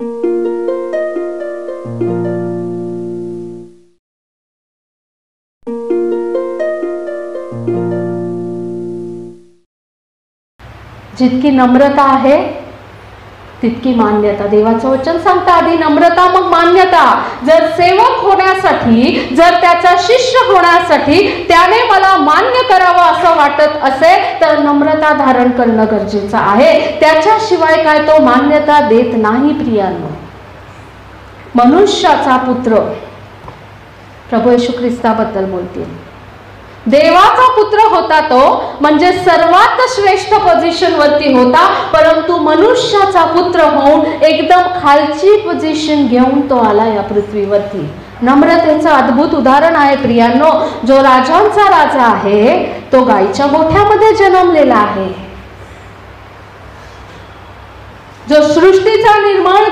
जितकी नम्रता आहे तितकी मान्यता. देवाचं वचन सांगतं आधी नम्रता मग मान्यता. जर सेवक होण्यासाठी, जर त्याचा शिष्य होण्यासाठी त्याने मला मान्य करावं असं वाटत असेल तर नम्रता धारण करणं गरजेचं आहे. त्याच्याशिवाय काय तो मान्यता देत नाही. प्रियांनो, मनुष्याचा पुत्र प्रभू येशू ख्रिस्ताबद्दल बोलतील. देवाचा पुत्र होता तो, म्हणजे सर्वात श्रेष्ठ पोझिशन वरती होता, परंतु मनुष्याचा पुत्र होऊन एकदम खालची पोझिशन घेऊन तो आला या पृथ्वीवरती. नम्रतेचं अद्भुत उदाहरण आहे प्रियांनो. जो राजांचा राजा आहे तो गायीच्या गोठ्यामध्ये जन्मलेला आहे. जो सृष्टीचा निर्माण